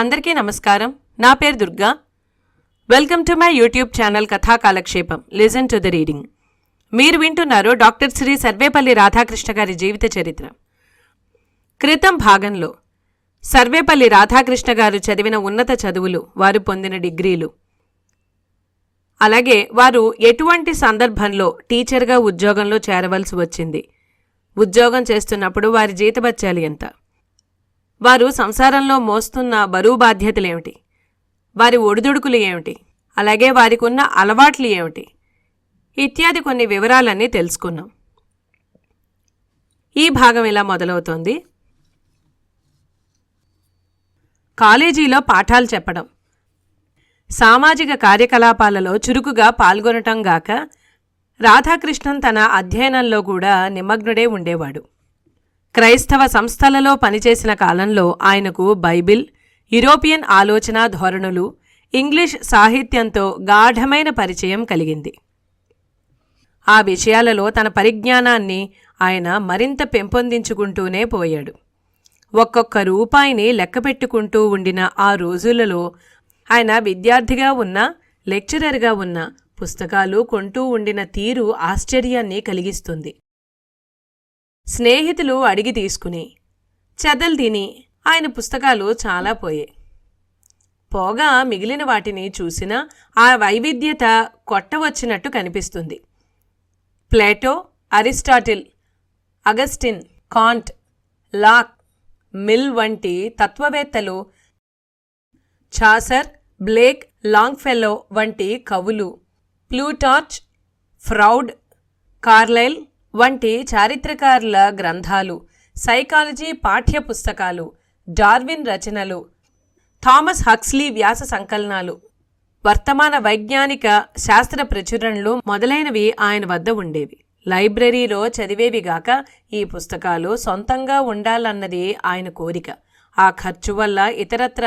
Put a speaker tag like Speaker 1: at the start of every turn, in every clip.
Speaker 1: అందరికీ నమస్కారం. నా పేరు Durga. Welcome to my YouTube channel కథా కాలక్షేపం. Listen to the reading. మీరు వింటున్నారు డాక్టర్ శ్రీ సర్వేపల్లి రాధాకృష్ణ గారి జీవిత చరిత్ర. క్రితం భాగంలో సర్వేపల్లి రాధాకృష్ణ గారు చదివిన ఉన్నత చదువులు, వారు పొందిన డిగ్రీలు, అలాగే వారు ఎటువంటి సందర్భంలో టీచర్గా ఉద్యోగంలో చేరవలసి వచ్చింది, ఉద్యోగం చేస్తున్నప్పుడు వారి జీతభత్యాలు ఎంత, వారు సంసారంలో మోస్తున్న బరువు బాధ్యతలేమిటి, వారి ఒడిదుడుకులు ఏమిటి, అలాగే వారికి ఉన్న అలవాట్లు ఏమిటి ఇత్యాది కొన్ని వివరాలన్నీ తెలుసుకున్నాం. ఈ భాగం ఇలా మొదలవుతోంది. కాలేజీలో పాఠాలు చెప్పడం, సామాజిక కార్యకలాపాలలో చురుకుగా పాల్గొనటం గాక రాధాకృష్ణన్ తన అధ్యయనంలో కూడా నిమగ్నుడే ఉండేవాడు. క్రైస్తవ సంస్థలలో పనిచేసిన కాలంలో ఆయనకు బైబిల్, యూరోపియన్ ఆలోచనా ధోరణులు, ఇంగ్లీష్ సాహిత్యంతో గాఢమైన పరిచయం కలిగింది. ఆ విషయాలలో తన పరిజ్ఞానాన్ని ఆయన మరింత పెంపొందించుకుంటూనే పోయాడు. ఒక్కొక్క రూపాయిని లెక్కపెట్టుకుంటూ ఉండిన ఆ రోజులలో ఆయన విద్యార్థిగా ఉన్న, లెక్చరర్గా ఉన్న పుస్తకాలు కొంటూ ఉండిన తీరు ఆశ్చర్యాన్ని కలిగిస్తుంది. స్నేహితులు అడిగి తీసుకుని చెదలు తిని ఆయన పుస్తకాలు చాలా పోయాయి. పోగా మిగిలిన వాటిని చూసినా ఆ వైవిధ్యత కొట్టవచ్చినట్టు కనిపిస్తుంది. Plato, Aristotle, Augustine, Kant, Locke, Mill వంటి తత్వవేత్తలు, చాసర్, బ్లేక్, లాంగ్ఫెల్లో వంటి కవులు, ప్లూటార్చ్, ఫ్రౌడ్, కార్లైల్ వంటి చారిత్రకారుల గ్రంథాలు, సైకాలజీ పాఠ్య పుస్తకాలు, డార్విన్ రచనలు, థామస్ హక్స్లీ వ్యాస సంకలనాలు, వర్తమాన వైజ్ఞానిక శాస్త్ర ప్రచురణలు మొదలైనవి ఆయన వద్ద ఉండేవి. లైబ్రరీలో చదివేవిగాక ఈ పుస్తకాలు సొంతంగా ఉండాలన్నది ఆయన కోరిక. ఆ ఖర్చు వల్ల ఇతరత్ర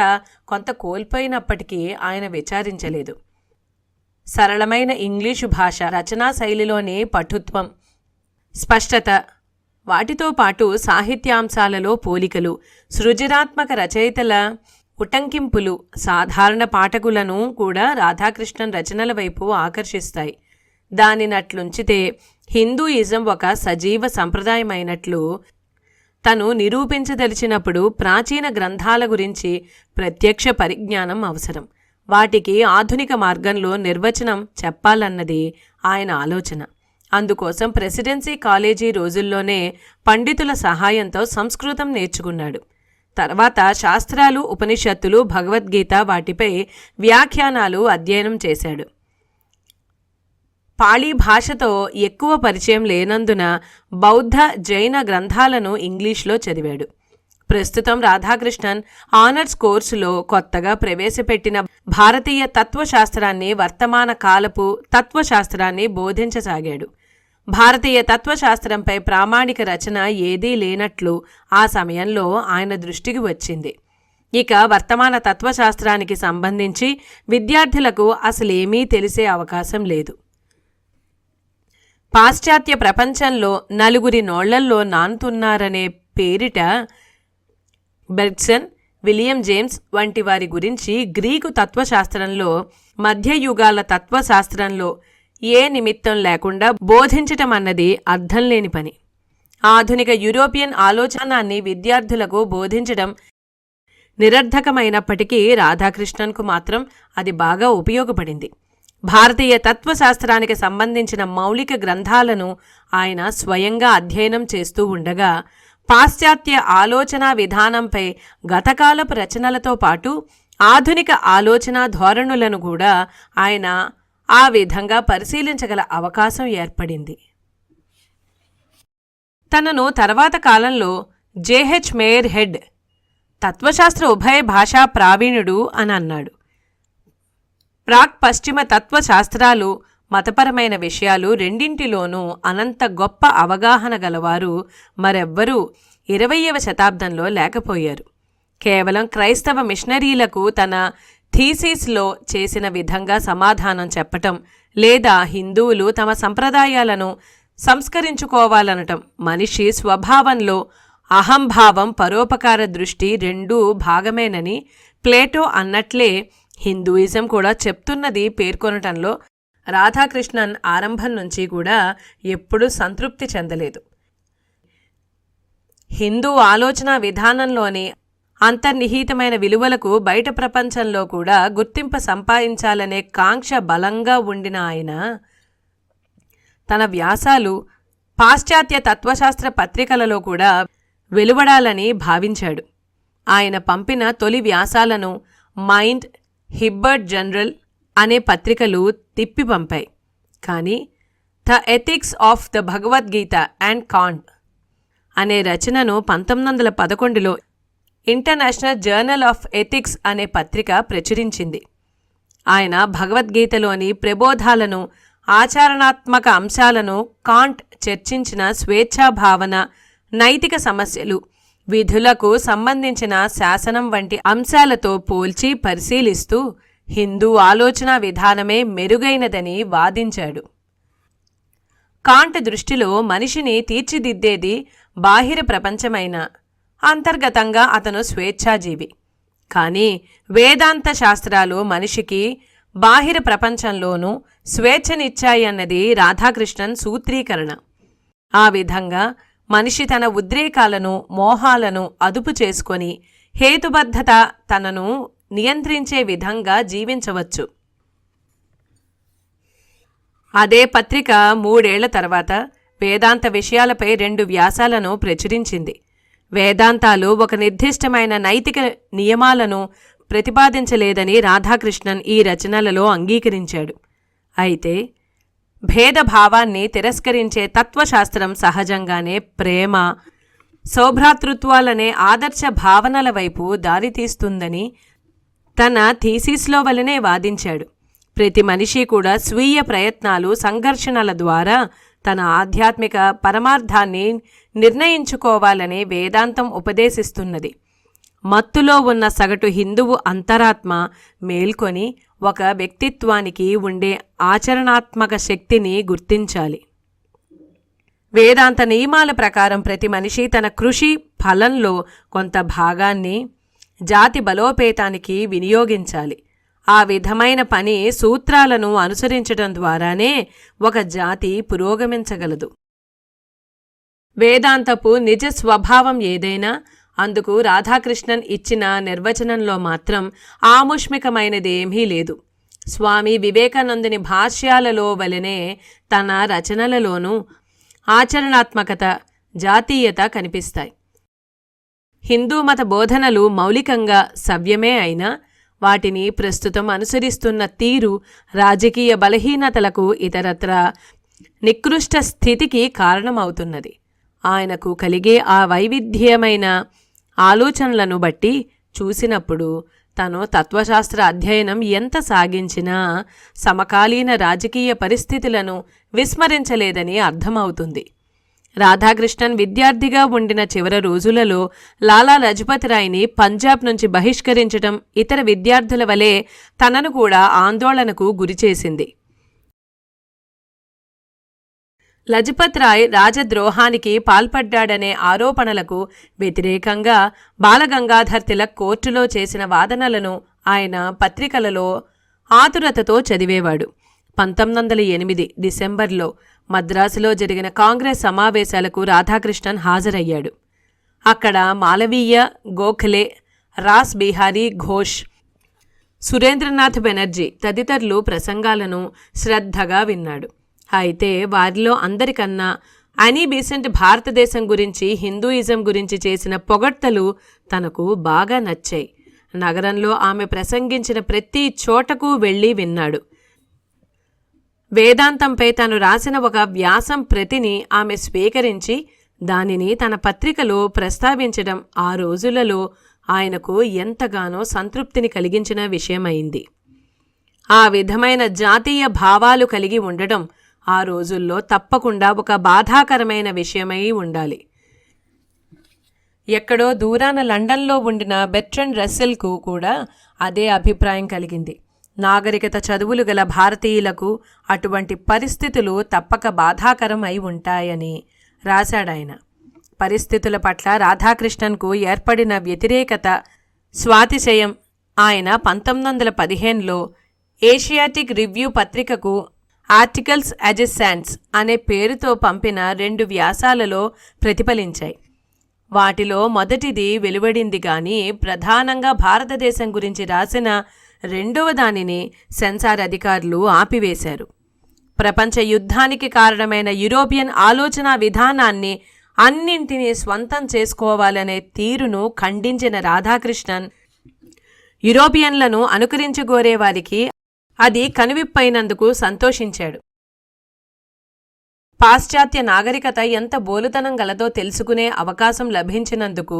Speaker 1: కొంత కోల్పోయినప్పటికీ ఆయన విచారించలేదు. సరళమైన ఇంగ్లీషు భాష, రచనా శైలిలోని పటుత్వం, స్పష్టత, వాటితో పాటు సాహిత్యాంశాలలో పోలికలు, సృజనాత్మక రచయితల ఉటంకింపులు సాధారణ పాఠకులను కూడా రాధాకృష్ణన్ రచనల వైపు ఆకర్షిస్తాయి. దానినట్లుంచితే హిందూయిజం ఒక సజీవ సంప్రదాయమైనట్లు తను నిరూపించదలిచినప్పుడు ప్రాచీన గ్రంథాల గురించి ప్రత్యక్ష పరిజ్ఞానం అవసరం. వాటికి ఆధునిక మార్గంలో నిర్వచనం చెప్పాలన్నది ఆయన ఆలోచన. అందుకోసం ప్రెసిడెన్సీ కాలేజీ రోజుల్లోనే పండితుల సహాయంతో సంస్కృతం నేర్చుకున్నాడు. తర్వాత శాస్త్రాలు, ఉపనిషత్తులు, భగవద్గీత వాటిపై వ్యాఖ్యానాలు అధ్యయనం చేశాడు. పాళీ భాషతో ఎక్కువ పరిచయం లేనందున బౌద్ధ, జైన గ్రంథాలను ఇంగ్లీష్లో చదివాడు. ప్రస్తుతం రాధాకృష్ణన్ ఆనర్స్ కోర్సులో కొత్తగా ప్రవేశపెట్టిన భారతీయ తత్వశాస్త్రాన్ని, వర్తమాన కాలపు తత్వశాస్త్రాన్ని బోధించసాగాడు. భారతీయ తత్వశాస్త్రంపై ప్రామాణిక రచన ఏదీ లేనట్లు ఆ సమయంలో ఆయన దృష్టికి వచ్చింది. ఇక వర్తమాన తత్వశాస్త్రానికి సంబంధించి విద్యార్థులకు అసలేమీ తెలిసే అవకాశం లేదు. పాశ్చాత్య ప్రపంచంలో నలుగురి నోళ్లల్లో నానుతున్నారనే పేరిట బెర్గ్సన్, విలియం జేమ్స్ వంటి వారి గురించి గ్రీకు తత్వశాస్త్రంలో, మధ్యయుగాల తత్వశాస్త్రంలో ఏ నిమిత్తం లేకుండా బోధించటం అన్నది అర్థం లేని పని. ఆధునిక యూరోపియన్ ఆలోచనాన్ని విద్యార్థులకు బోధించడం నిరర్ధకమైనప్పటికీ రాధాకృష్ణన్కు మాత్రం అది బాగా ఉపయోగపడింది. భారతీయ తత్వశాస్త్రానికి సంబంధించిన మౌలిక గ్రంథాలను ఆయన స్వయంగా అధ్యయనం చేస్తూ ఉండగా పాశ్చాత్య ఆలోచనా విధానంపై గతకాలపు రచనలతో పాటు ఆధునిక ఆలోచనా ధోరణులను కూడా ఆయన ఆ విధంగా పరిశీలించగల అవకాశం ఏర్పడింది. తనను తర్వాత కాలంలో జేహెచ్ మేయర్ హెడ్ తత్వశాస్త్ర ఉభయ భాషా ప్రావీణుడు అని అన్నాడు. ప్రాక్ పశ్చిమ తత్వశాస్త్రాలు, మతపరమైన విషయాలు రెండింటిలోనూ అనంత గొప్ప అవగాహన గలవారు మరెవ్వరూ 20వ శతాబ్దంలో లేకపోయారు. కేవలం క్రైస్తవ మిషనరీలకు తన థీసిస్లో చేసిన విధంగా సమాధానం చెప్పటం, లేదా హిందువులు తమ సంప్రదాయాలను సంస్కరించుకోవాలనటం మనిషి స్వభావంలో అహంభావం, పరోపకార దృష్టి రెండూ భాగమేనని ప్లేటో అన్నట్లే హిందూయిజం కూడా చెప్తున్నది పేర్కొనటంలో రాధాకృష్ణన్ ఆరంభం నుంచి కూడా ఎప్పుడూ సంతృప్తి చెందలేదు. హిందూ ఆలోచన విధానంలోని అంతర్నిహితమైన విలువలకు బయట ప్రపంచంలో కూడా గుర్తింపు సంపాదించాలనే కాంక్ష బలంగా ఉండిన ఆయన తన వ్యాసాలు పాశ్చాత్య తత్వశాస్త్ర పత్రికలలో కూడా వెలువడాలని భావించాడు. ఆయన పంపిన తొలి వ్యాసాలను మైండ్, హిబ్బర్ట్ జనరల్ అనే పత్రికలు తిప్పి పంపాయి. కానీ the ethics of the Bhagavad Gita and can't అనే రచనను 1911లో ఇంటర్నేషనల్ జర్నల్ ఆఫ్ ఎథిక్స్ అనే పత్రిక ప్రచురించింది. ఆయన భగవద్గీతలోని ప్రబోధాలను, ఆచరణాత్మక అంశాలను కాంట్ చర్చించిన స్వేచ్ఛాభావన, నైతిక సమస్యలు, విధులకు సంబంధించిన శాసనం వంటి అంశాలతో పోల్చి పరిశీలిస్తూ హిందూ ఆలోచనా విధానమే మెరుగైనదని వాదించాడు. కాంట్ దృష్టిలో మనిషిని తీర్చిదిద్దేది బాహిర ప్రపంచమైన, అంతర్గతంగా అతను స్వేచ్ఛాజీవి. కానీ వేదాంత శాస్త్రాలు మనిషికి బాహిర ప్రపంచంలోనూ స్వేచ్ఛనిచ్చాయన్నది రాధాకృష్ణన్ సూత్రీకరణ. ఆ విధంగా మనిషి తన ఉద్రేకాలను, మోహాలను అదుపు చేసుకొని హేతుబద్ధత తనను నియంత్రించే విధంగా జీవించవచ్చు. అదే పత్రిక 3 ఏళ్ల తర్వాత వేదాంత విషయాలపై 2 వ్యాసాలను ప్రచురించింది. వేదాంతాలు ఒక నిర్దిష్టమైన నైతిక నియమాలను ప్రతిపాదించలేదని రాధాకృష్ణన్ ఈ రచనలలో అంగీకరించాడు. అయితే భేదభావాన్ని తిరస్కరించే తత్వశాస్త్రం సహజంగానే ప్రేమ, సౌభ్రాతృత్వాలనే ఆదర్శ భావనల వైపు దారితీస్తుందని తన థీసిస్లో వలనే వాదించాడు. ప్రతి మనిషి కూడా స్వీయ ప్రయత్నాలు, సంఘర్షణల ద్వారా తన ఆధ్యాత్మిక పరమార్థాన్ని నిర్ణయించుకోవాలని వేదాంతం ఉపదేశిస్తున్నది. మత్తులో ఉన్న సగటు హిందువు అంతరాత్మ మేల్కొని ఒక వ్యక్తిత్వానికి ఉండే ఆచరణాత్మక శక్తిని గుర్తించాలి. వేదాంత నియమాల ప్రకారం ప్రతి మనిషి తన కృషి ఫలంలో కొంత భాగాన్ని జాతి బలోపేతానికి వినియోగించాలి. ఆ విధమైన పని సూత్రాలను అనుసరించడం ద్వారానే ఒక జాతి పురోగమించగలదు. వేదాంతపు నిజ స్వభావం ఏదైనా అందుకు రాధాకృష్ణన్ ఇచ్చిన నిర్వచనంలో మాత్రం ఆముష్మికమైనదేమీ లేదు. స్వామి వివేకానందుని భాష్యాలలో వలనే తన రచనలలోనూ ఆచరణాత్మకత, జాతీయత కనిపిస్తాయి. హిందూ మత బోధనలు మౌలికంగా సవ్యమే అయినా వాటిని ప్రస్తుతం అనుసరిస్తున్న తీరు రాజకీయ బలహీనతలకు, ఇతరత్ర నికృష్ట స్థితికి కారణమవుతున్నది. ఆయనకు కలిగే ఆ వైవిధ్యమైన ఆలోచనలను బట్టి చూసినప్పుడు తను తత్వశాస్త్ర అధ్యయనం ఎంత సాగించినా సమకాలీన రాజకీయ పరిస్థితులను విస్మరించలేదని అర్థమవుతుంది. రాధాకృష్ణన్ విద్యార్థిగా ఉండిన చివరి రోజులలో లాలా లజపతి రాయ్ని పంజాబ్ నుంచి బహిష్కరించటం ఇతర విద్యార్థుల వలె తనను కూడా ఆందోళనకు గురిచేసింది. లజపత్ రాయ్ రాజద్రోహానికి పాల్పడ్డాడనే ఆరోపణలకు వ్యతిరేకంగా బాలగంగాధర్ తిలక్ కోర్టులో చేసిన వాదనలను ఆయన పత్రికలలో ఆతురతతో చదివేవాడు. 1908 డిసెంబర్లో మద్రాసులో జరిగిన కాంగ్రెస్ సమావేశాలకు రాధాకృష్ణన్ హాజరయ్యాడు. అక్కడ మాలవీయ, గోఖలే, రాస్ బిహారీ ఘోష్, సురేంద్రనాథ్ బెనర్జీ తదితరులు ప్రసంగాలను శ్రద్ధగా విన్నాడు. అయితే వారిలో అందరికన్నా అనీ బీసెంట్ భారతదేశం గురించి, హిందూయిజం గురించి చేసిన పొగడ్తలు తనకు బాగా నచ్చాయి. నగరంలో ఆమె ప్రసంగించిన ప్రతి చోటకు వెళ్ళి విన్నాడు. వేదాంతంపై తను రాసిన ఒక వ్యాసం ప్రతిని ఆమె స్వీకరించి దానిని తన పత్రికలో ప్రస్తావించడం ఆ రోజులలో ఆయనకు ఎంతగానో సంతృప్తిని కలిగించిన విషయమైంది. ఆ విధమైన జాతీయ భావాలు కలిగి ఉండడం ఆ రోజుల్లో తప్పకుండా ఒక బాధాకరమైన విషయమై ఉండాలి. ఎక్కడో దూరాన లండన్లో ఉండిన బెర్ట్రండ్ రస్సెల్కు కూడా అదే అభిప్రాయం కలిగింది. నాగరికత చదువులు గల భారతీయులకు అటువంటి పరిస్థితులు తప్పక బాధాకరం అయి ఉంటాయని రాశాడాయన. పరిస్థితుల పట్ల రాధాకృష్ణన్కు ఏర్పడిన వ్యతిరేకత, స్వాతిశయం ఆయన 1915లో ఏషియాటిక్ రివ్యూ పత్రికకు ఆర్టికల్స్ అడ్జసెంట్స్ అనే పేరుతో పంపిన 2 వ్యాసాలలో ప్రతిఫలించాయి. వాటిలో మొదటిది వెలువడింది గాని ప్రధానంగా భారతదేశం గురించి రాసిన రెండవ దానిని సెన్సార్ అధికారులు ఆపివేశారు. ప్రపంచ యుద్ధానికి కారణమైన యూరోపియన్ ఆలోచన విధానాన్ని అన్నింటినీ స్వంతం చేసుకోవాలనే తీరును ఖండించిన రాధాకృష్ణన్ యూరోపియన్లను అనుకరించగోరే వారికి అది కనువిప్పైనందుకు సంతోషించాడు. పాశ్చాత్య నాగరికత ఎంత బోలుతనం గలదో తెలుసుకునే అవకాశం లభించినందుకు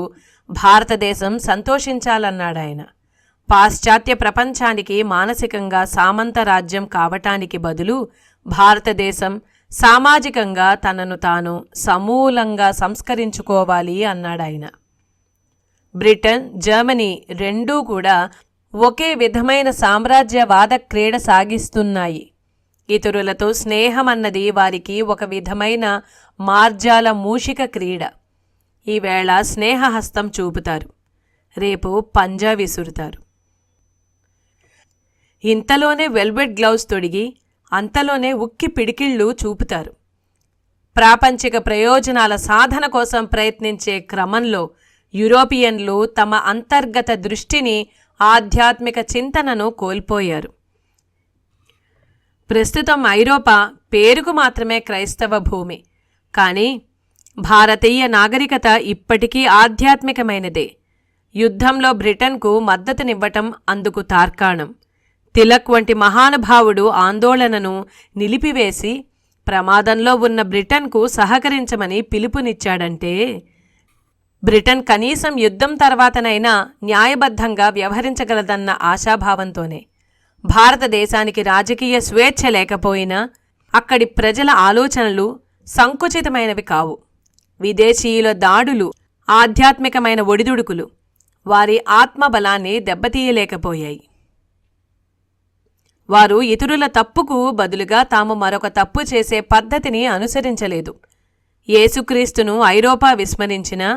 Speaker 1: భారతదేశం సంతోషించాలన్నాడాయన. పాశ్చాత్య ప్రపంచానికి మానసికంగా సామంత రాజ్యం కావటానికి బదులు భారతదేశం సామాజికంగా తనను తాను సమూలంగా సంస్కరించుకోవాలి అన్నాడాయన. బ్రిటన్, జర్మనీ రెండూ కూడా ఒకే విధమైన సామ్రాజ్యవాద క్రీడ సాగిస్తున్నాయి. ఇతరులతో స్నేహం అన్నది వారికి ఒక విధమైన మార్జాల మూషిక క్రీడ. ఈవేళ స్నేహహస్తం చూపుతారు, రేపు పంజా విసురుతారు. ఇంతలోనే వెల్వెట్ గ్లౌస్ తొడిగి అంతలోనే ఉక్కి పిడికిళ్ళు చూపుతారు. ప్రాపంచిక ప్రయోజనాల సాధన కోసం ప్రయత్నించే క్రమంలో యూరోపియన్లు తమ అంతర్గత దృష్టిని, ఆధ్యాత్మిక చింతనను కోల్పోయారు. ప్రస్తుతం ఐరోపా పేరుకు మాత్రమే క్రైస్తవ భూమి, కానీ భారతీయ నాగరికత ఇప్పటికీ ఆధ్యాత్మికమైనదే. యుద్ధంలో బ్రిటన్కు మద్దతునివ్వటం అందుకు తార్కాణం. తిలక్ వంటి మహానుభావుడు ఆందోళనను నిలిపివేసి ప్రమాదంలో ఉన్న బ్రిటన్కు సహకరించమని పిలుపునిచ్చాడంటే బ్రిటన్ కనీసం యుద్ధం తర్వాతనైనా న్యాయబద్ధంగా వ్యవహరించగలదన్న ఆశాభావంతోనే. భారతదేశానికి రాజకీయ స్వేచ్ఛ లేకపోయినా అక్కడి ప్రజల ఆలోచనలు సంకుచితమైనవి కావు. విదేశీయుల దాడులు, ఆధ్యాత్మికమైన ఒడిదుడుకులు వారి ఆత్మబలాన్ని దెబ్బతీయలేకపోయాయి. వారు ఇతరుల తప్పుకు బదులుగా తాము మరొక తప్పు చేసే పద్ధతిని అనుసరించలేదు. యేసుక్రీస్తును ఐరోపా విస్మరించినా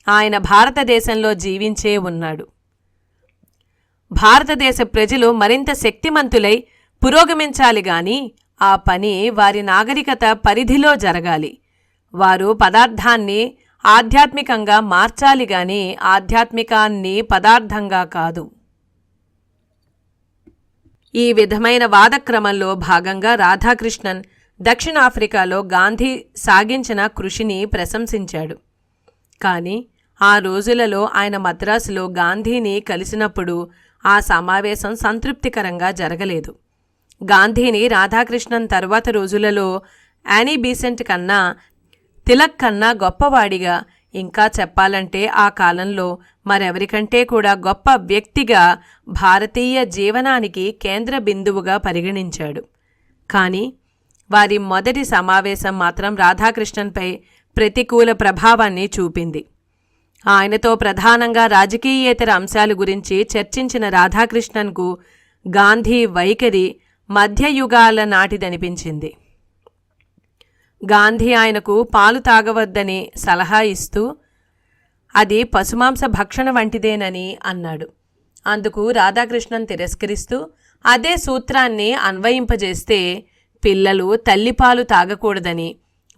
Speaker 1: ఆయన భారతదేశంలో జీవించే ఉన్నాడు. భారతదేశ ప్రజలు మరింత శక్తిమంతులై పురోగమించాలి గాని ఆ పని వారి నాగరికత పరిధిలో జరగాలి. వారు పదార్థాన్ని ఆధ్యాత్మికంగా మార్చాలి గాని ఆధ్యాత్మికాన్ని పదార్థంగా కాదు. ఈ విధమైన వాదక్రమంలో భాగంగా రాధాకృష్ణన్ దక్షిణాఫ్రికాలో గాంధీ సాగించిన కృషిని ప్రశంసించాడు. కానీ ఆ రోజులలో ఆయన మద్రాసులో గాంధీని కలిసినప్పుడు ఆ సమావేశం సంతృప్తికరంగా జరగలేదు. గాంధీని రాధాకృష్ణన్ తరువాత రోజులలో యానీ బీసెంట్ కన్నా, తిలక్ కన్నా గొప్పవాడిగా, ఇంకా చెప్పాలంటే ఆ కాలంలో మరెవరికంటే కూడా గొప్ప వ్యక్తిగా భారతీయ జీవనానికి కేంద్ర బిందువుగా పరిగణించాడు. కానీ వారి మొదటి సమావేశం మాత్రం రాధాకృష్ణన్పై ప్రతికూల ప్రభావాన్ని చూపింది. ఆయనతో ప్రధానంగా రాజకీయేతర అంశాల గురించి చర్చించిన రాధాకృష్ణన్కు గాంధీ వైఖరి మధ్యయుగాల నాటిదనిపించింది. గాంధీ ఆయనకు పాలు తాగవద్దని సలహా ఇస్తూ అది పశుమాంస భక్షణ వంటిదేనని అన్నాడు. అందుకు రాధాకృష్ణన్ తిరస్కరిస్తూ అదే సూత్రాన్ని అన్వయింపజేస్తే పిల్లలు తల్లిపాలు తాగకూడదని,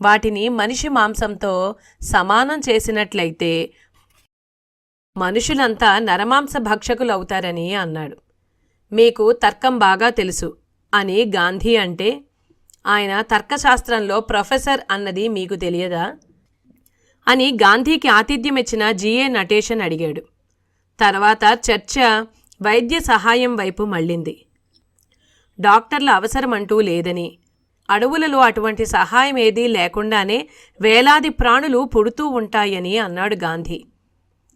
Speaker 1: వాటిని మనిషి మాంసంతో సమానం చేసినట్లయితే మనుషులంతా నరమాంస భక్షకులవుతారని అన్నాడు. మీకు తర్కం బాగా తెలుసు అని గాంధీ అంటే ఆయన తర్కశాస్త్రంలో ప్రొఫెసర్ అన్నది మీకు తెలియదా అని గాంధీకి ఆతిథ్యమిచ్చిన జిఏ నటేషన్ అడిగాడు. తర్వాత చర్చ వైద్య సహాయం వైపు మళ్ళింది. డాక్టర్ల అవసరమంటూ లేదని, అడవులలో అటువంటి సహాయం ఏదీ లేకుండానే వేలాది ప్రాణులు పుడుతూ ఉంటాయని అన్నాడు గాంధీ.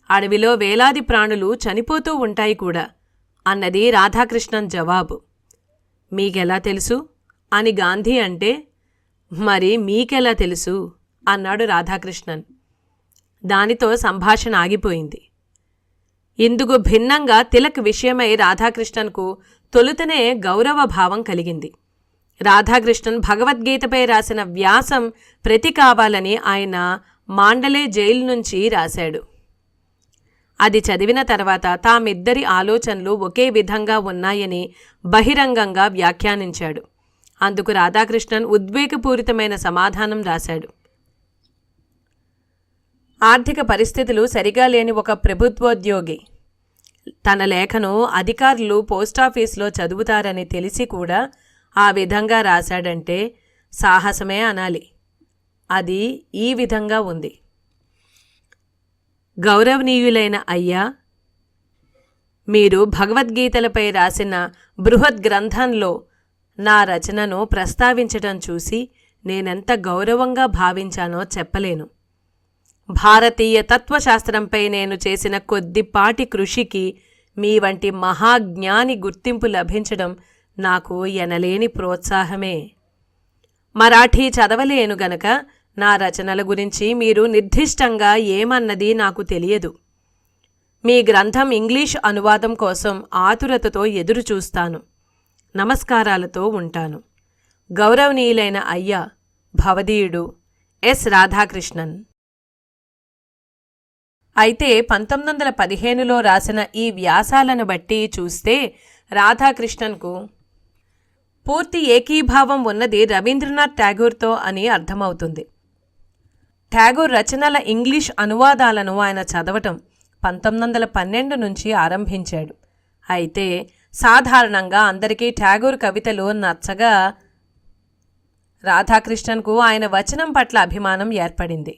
Speaker 1: అడవిలో వేలాది ప్రాణులు చనిపోతూ ఉంటాయి కూడా అన్నది రాధాకృష్ణన్ జవాబు. మీకెలా తెలుసు అని గాంధీ అంటే, మరి మీకెలా తెలుసు అన్నాడు రాధాకృష్ణన్. దానితో సంభాషణ ఆగిపోయింది. ఇందుకు భిన్నంగా తిలక్ విషయమై రాధాకృష్ణన్కు తొలుతనే గౌరవ భావం కలిగింది. రాధాకృష్ణన్ భగవద్గీతపై రాసిన వ్యాసం ప్రతి కావాలని ఆయన మాండలే జైలు నుంచి రాశాడు. అది చదివిన తర్వాత తామిద్దరి ఆలోచనలు ఒకే విధంగా ఉన్నాయని బహిరంగంగా వ్యాఖ్యానించాడు. అందుకు రాధాకృష్ణన్ ఉద్వేగపూరితమైన సమాధానం రాశాడు. ఆర్థిక పరిస్థితులు సరిగా లేని ఒక ప్రభుత్వోద్యోగి తన లేఖను అధికారులు పోస్టాఫీసులో చదువుతారని తెలిసి కూడా ఆ విధంగా రాశాడంటే సాహసమే అనాలి. అది ఈ విధంగా ఉంది. గౌరవనీయులైన అయ్యా, మీరు భగవద్గీతలపై రాసిన బృహత్ గ్రంథంలో నా రచనను ప్రస్తావించటం చూసి నేనెంత గౌరవంగా భావించానో చెప్పలేను. భారతీయ తత్వశాస్త్రంపై నేను చేసిన కొద్దిపాటి కృషికి మీ వంటి మహాజ్ఞాని గుర్తింపు లభించడం నాకు ఎనలేని ప్రోత్సాహమే. మరాఠీ చదవలేను గనక నా రచనల గురించి మీరు నిర్దిష్టంగా ఏమన్నది నాకు తెలియదు. మీ గ్రంథం ఇంగ్లీష్ అనువాదం కోసం ఆతురతతో ఎదురు చూస్తాను. నమస్కారాలతో ఉంటాను. గౌరవనీయులైన అయ్యా, భవదీయుడు ఎస్. రాధాకృష్ణన్. అయితే 1915లో రాసిన ఈ వ్యాసాలను బట్టి చూస్తే రాధాకృష్ణన్కు పూర్తి ఏకీభావం ఉన్నది రవీంద్రనాథ్ ఠాగూర్తో అని అర్థమవుతుంది. ఠాగూర్ రచనల ఇంగ్లీష్ అనువాదాలను ఆయన చదవటం 1912 నుంచి ఆరంభించాడు. అయితే సాధారణంగా అందరికీ ఠాగూర్ కవితలు నచ్చగా రాధాకృష్ణన్కు ఆయన వచనం పట్ల అభిమానం ఏర్పడింది.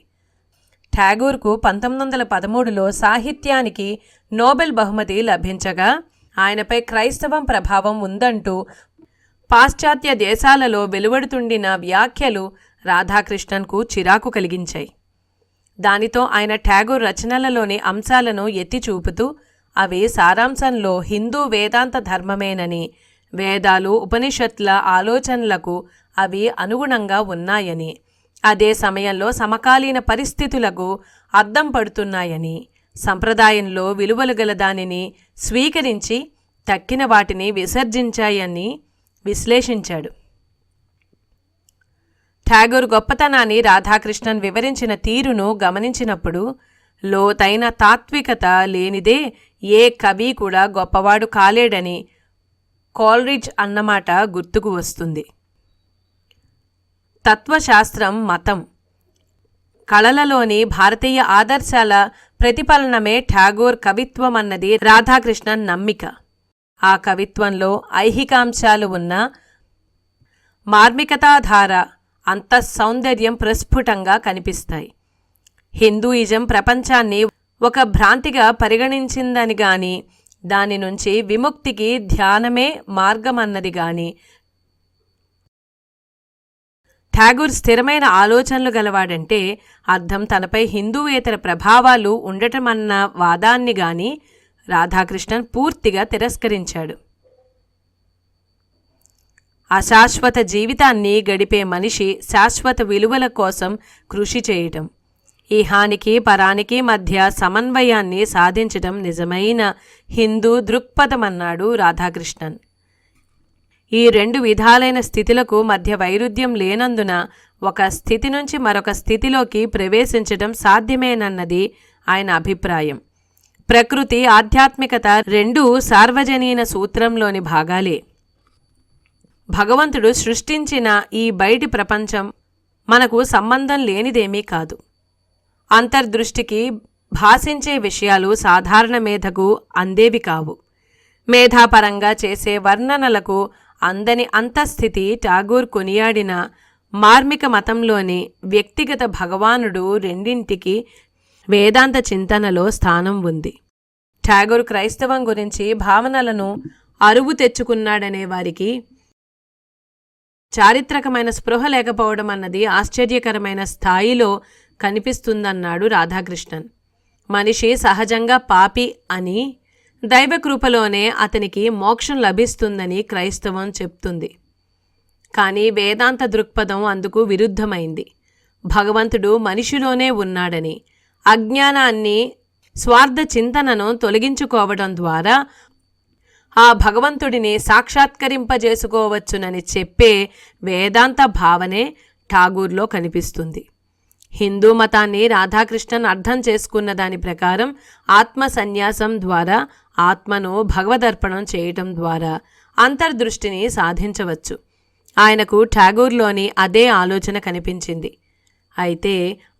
Speaker 1: ఠాగూర్కు 1913లో సాహిత్యానికి నోబెల్ బహుమతి లభించగా ఆయనపై క్రైస్తవం ప్రభావం ఉందంటూ పాశ్చాత్య దేశాలలో వెలువడుతుండిన వ్యాఖ్యలు రాధాకృష్ణన్కు చిరాకు కలిగించాయి. దానితో ఆయన ఠాగూర్ రచనలలోని అంశాలను ఎత్తి చూపుతూ అవి సారాంశంలో హిందూ వేదాంత ధర్మమేనని, వేదాలు ఉపనిషత్తుల ఆలోచనలకు అవి అనుగుణంగా ఉన్నాయని, అదే సమయంలో సమకాలీన పరిస్థితులకు అద్దం పడుతున్నాయని, సంప్రదాయంలో విలువలు గల దానిని స్వీకరించి తక్కిన వాటిని విసర్జించాయని విశ్లేషించాడు. ఠాగూర్ గొప్పతనాన్ని రాధాకృష్ణన్ వివరించిన తీరును గమనించినప్పుడు లోతైన తాత్వికత లేనిదే ఏ కవి కూడా గొప్పవాడు కాలేడని కోల్రిడ్జ్ అన్నమాట గుర్తుకు వస్తుంది. తత్వశాస్త్రం, మతం, కళలలోని భారతీయ ఆదర్శాల ప్రతిఫలనమే ఠాగూర్ కవిత్వం అన్నది రాధాకృష్ణన్ నమ్మిక. ఆ కవిత్వంలో ఐహికాంశాలు ఉన్న మార్మికతాధార, అంతఃసౌందర్యం ప్రస్ఫుటంగా కనిపిస్తాయి. హిందూయిజం ప్రపంచాన్ని ఒక భ్రాంతిగా పరిగణించిందని గాని, దాని నుంచి విముక్తికి ధ్యానమే మార్గమన్నది గాని, ఠాగూర్ స్థిరమైన ఆలోచనలు గలవాడంటే అర్థం తనపై హిందూయేతర ప్రభావాలు ఉండటమన్న వాదాన్ని గాని రాధాకృష్ణన్ పూర్తిగా తిరస్కరించాడు. అశాశ్వత జీవితాన్ని గడిపే మనిషి శాశ్వత విలువల కోసం కృషి చేయటం, ఈహానికి పరానికి మధ్య సమన్వయాన్ని సాధించటం నిజమైన హిందూ దృక్పథమన్నాడు రాధాకృష్ణన్. ఈ రెండు విధాలైన స్థితులకు మధ్య వైరుధ్యం లేనందున ఒక స్థితి నుంచి మరొక స్థితిలోకి ప్రవేశించటం సాధ్యమేనన్నది ఆయన అభిప్రాయం. ప్రకృతి, ఆధ్యాత్మికత రెండూ సార్వజనీన సూత్రంలోని భాగాలే. భగవంతుడు సృష్టించిన ఈ బయటి ప్రపంచం మనకు సంబంధం లేనిదేమీ కాదు. అంతర్దృష్టికి భాషించే విషయాలు సాధారణ మేధకు అందేవి కావు. మేధాపరంగా చేసే వర్ణనలకు అందని అంతఃస్థితి ఠాగూర్ కొనియాడిన మార్మిక మతంలోని వ్యక్తిగత భగవానుడు రెండింటికి వేదాంత చింతనలో స్థానం ఉంది. ఠాగూర్ క్రైస్తవం గురించి భావనలను అరువు తెచ్చుకున్నాడనే వారికి చారిత్రకమైన స్పృహ లేకపోవడం అన్నది ఆశ్చర్యకరమైన స్థాయిలో కనిపిస్తుందన్నాడు రాధాకృష్ణన్. మనిషి సహజంగా పాపి అని, దైవకృపలోనే అతనికి మోక్షం లభిస్తుందని క్రైస్తవం చెప్తుంది. కానీ వేదాంత దృక్పథం అందుకు విరుద్ధమైంది. భగవంతుడు మనిషిలోనే ఉన్నాడని, అజ్ఞానాన్ని, స్వార్థ చింతనను తొలగించుకోవడం ద్వారా ఆ భగవంతుడిని సాక్షాత్కరింపజేసుకోవచ్చునని చెప్పే వేదాంత భావనే ఠాగూర్లో కనిపిస్తుంది. హిందూ మతాన్ని రాధాకృష్ణన్ అర్థం చేసుకున్న దాని ప్రకారం ఆత్మ సన్యాసం ద్వారా ఆత్మను భగవదర్పణం చేయటం ద్వారా అంతర్దృష్టిని సాధించవచ్చు. ఆయనకు ఠాగూర్లోని అదే ఆలోచన కనిపించింది. అయితే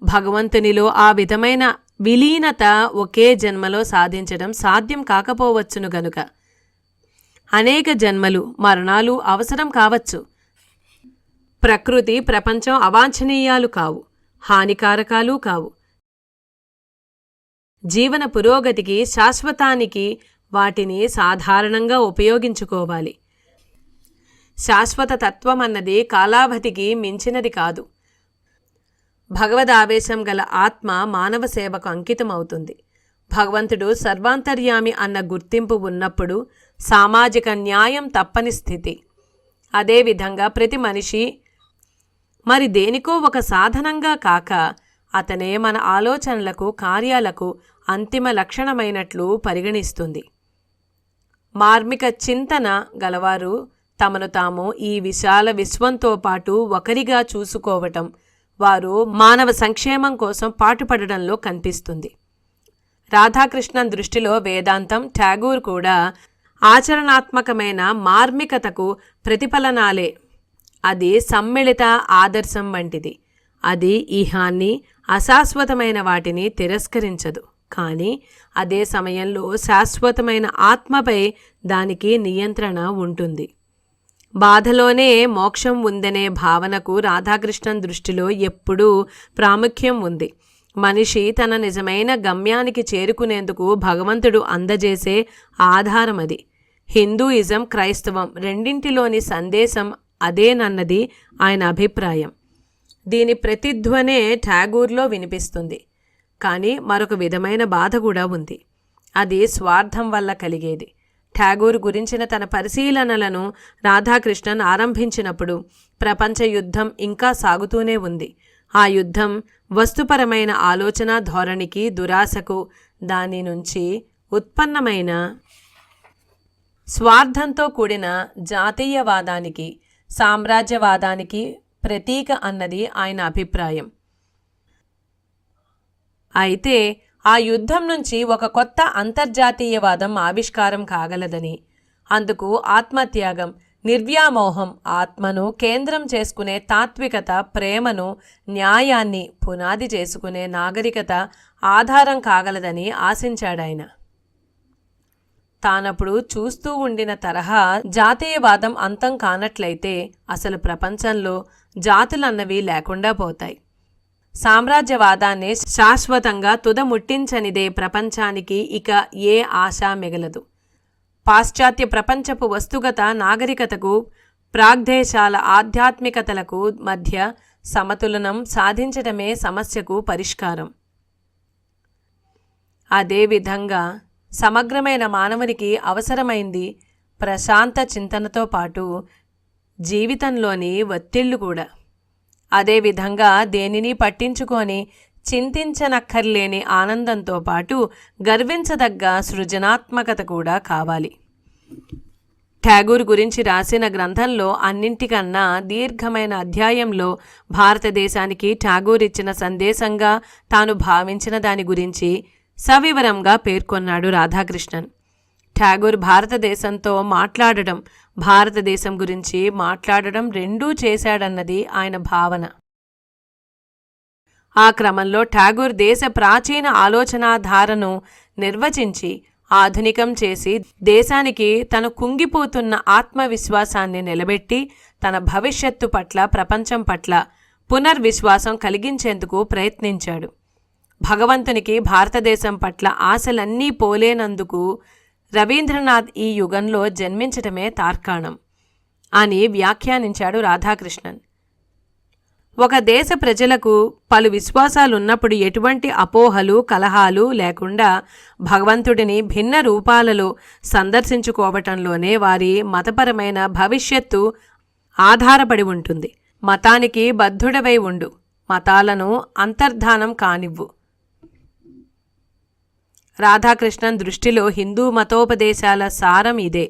Speaker 1: భగవంతునిలో ఆ విధమైన విలీనత ఒకే జన్మలో సాధించడం సాధ్యం కాకపోవచ్చును గనుక అనేక జన్మలు మరణాలు అవసరం కావచ్చు. ప్రకృతి ప్రపంచం అవాంఛనీయాలు కావు, హానికారకాలు కావు. జీవన పురోగతికి శాశ్వతానికి వాటిని సాధారణంగా ఉపయోగించుకోవాలి. శాశ్వత తత్వం అన్నది కాలావధికి మించినది కాదు. భగవదావేశం గల ఆత్మ మానవ సేవకు అంకితమవుతుంది. భగవంతుడు సర్వాంతర్యామి అన్న గుర్తింపు ఉన్నప్పుడు సామాజిక న్యాయం తప్పని స్థితి. అదేవిధంగా ప్రతి మనిషి మరి దేనికో ఒక సాధనంగా కాక అతనే మన ఆలోచనలకు కార్యాలకు అంతిమ లక్షణమైనట్లు పరిగణిస్తుంది. మార్మిక చింతన గలవారు తమను తాము ఈ విశాల విశ్వంతో పాటు ఒకరిగా చూసుకోవటం, వారు మానవ సంక్షేమం కోసం పాటుపడడంలో కనిపిస్తుంది. రాధాకృష్ణన్ దృష్టిలో వేదాంతం, ఠాగూర్ కూడా ఆచరణాత్మకమైన మార్మికతకు ప్రతిఫలనాలే. అది సమ్మిళిత ఆదర్శం వంటిది. అది ఈహాన్ని, అశాశ్వతమైన వాటిని తిరస్కరించదు, కానీ అదే సమయంలో శాశ్వతమైన ఆత్మపై దానికి నియంత్రణ ఉంటుంది. బాధలోనే మోక్షం ఉందనే భావనకు రాధాకృష్ణన్ దృష్టిలో ఎప్పుడూ ప్రాముఖ్యం ఉంది. మనిషి తన నిజమైన గమ్యానికి చేరుకునేందుకు భగవంతుడు అందజేసే ఆధారం అది. హిందూయిజం, క్రైస్తవం రెండింటిలోని సందేశం అదేనన్నది ఆయన అభిప్రాయం. దీని ప్రతిధ్వనే ఠాగూర్లో వినిపిస్తుంది. కానీ మరొక విధమైన బాధ కూడా ఉంది. అది స్వార్థం వల్ల కలిగేది. ఠాగూర్ గురించిన తన పరిశీలనలను రాధాకృష్ణన్ ఆరంభించినప్పుడు ప్రపంచ యుద్ధం ఇంకా సాగుతూనే ఉంది. ఆ యుద్ధం వస్తుపరమైన ఆలోచన ధోరణికి, దురాశకు, దాని నుంచి ఉత్పన్నమైన స్వార్థంతో కూడిన జాతీయవాదానికి, సామ్రాజ్యవాదానికి ప్రతీక అన్నది ఆయన అభిప్రాయం. అయితే ఆ యుద్ధం నుంచి ఒక కొత్త అంతర్జాతీయవాదం ఆవిష్కారం కాగలదని, అందుకు ఆత్మత్యాగం, నిర్వ్యామోహం, ఆత్మను కేంద్రం చేసుకునే తాత్వికత, ప్రేమను, న్యాయాన్ని పునాది చేసుకునే నాగరికత ఆధారం కాగలదని ఆశించాడాయన. తానప్పుడు చూస్తూ ఉండిన తరహా జాతీయవాదం అంతం కానట్లయితే అసలు ప్రపంచంలో జాతులన్నవి లేకుండా పోతాయి. సామ్రాజ్యవాదాన్ని శాశ్వతంగా తుదముట్టించనిదే ప్రపంచానికి ఇక ఏ ఆశ మిగలదు. పాశ్చాత్య ప్రపంచపు వస్తుగత నాగరికతకు, ప్రాగ్దేశాల ఆధ్యాత్మికతలకు మధ్య సమతులనం సాధించటమే సమస్యకు పరిష్కారం. అదేవిధంగా సమగ్రమైన మానవునికి అవసరమైంది ప్రశాంత చింతనతో పాటు జీవితంలోని ఒత్తిళ్లు కూడా. అదేవిధంగా దేనిని పట్టించుకొని చింతించనక్కర్లేని ఆనందంతో పాటు గర్వించదగ్గ సృజనాత్మకత కూడా కావాలి. ఠాగూర్ గురించి రాసిన గ్రంథంలో అన్నింటికన్నా దీర్ఘమైన అధ్యాయంలో భారతదేశానికి ఠాగూర్ ఇచ్చిన సందేశంగా తాను భావించిన దాని గురించి సవివరంగా పేర్కొన్నాడు రాధాకృష్ణన్. ఠాగూర్ భారతదేశంతో మాట్లాడడం, భారతదేశం గురించి మాట్లాడడం రెండూ చేశాడన్నది ఆయన భావన. ఆ క్రమంలో ఠాగూర్ దేశ ప్రాచీన ఆలోచనాధారను నిర్వచించి ఆధునికం చేసి దేశానికి తను కుంగిపోతున్న ఆత్మవిశ్వాసాన్ని నిలబెట్టి తన భవిష్యత్తు పట్ల, ప్రపంచం పట్ల పునర్విశ్వాసం కలిగించేందుకు ప్రయత్నించాడు. భగవంతునికి భారతదేశం పట్ల ఆశలన్నీ పోలేనందుకు రవీంద్రనాథ్ ఈ యుగంలో జన్మించటమే తార్కాణం అని వ్యాఖ్యానించాడు రాధాకృష్ణన్. ఒక దేశ ప్రజలకు పలు విశ్వాసాలున్నప్పుడు ఎటువంటి అపోహలు, కలహాలు లేకుండా భగవంతుడిని భిన్న రూపాలలో సందర్శించుకోవటంలోనే వారి మతపరమైన భవిష్యత్తు ఆధారపడి ఉంటుంది. మతానికి బద్ధుడవై ఉండు, మతాలను అంతర్ధానం కానివ్వు. రాధాకృష్ణన్ దృష్టిలో హిందూ మతోపదేశాల సారం ఇదే.